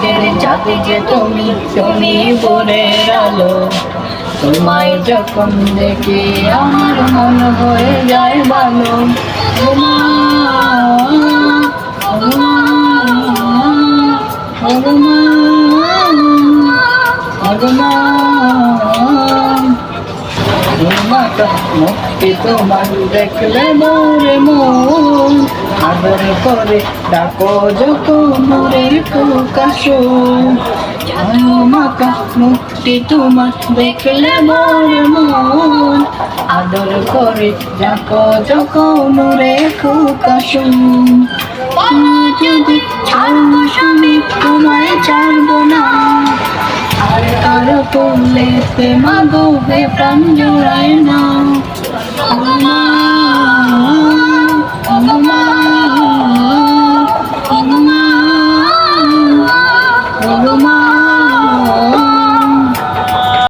রাতের চাঁদ যে তুমি, তুমি ভোরের আলো। তোমায় যখন দেখি আমার মন হয়ে যায় ভালো। ও মা, ও মা, ও মা, ও মা। মুক্তি তোমার দেখলে মোরে মন, আদর করে ডাকো যখন মোরে প্রকাশ। মাতা মুক্তি তোমার দেখলে মোরে মন, আদর করে ডাকো যখন মোরে প্রকাশ। যদি ছাড়বো স্বামী তোমায় ছাড়বো না, আর কারো করলে মাগো হে প্রাণ জোড়ায় না।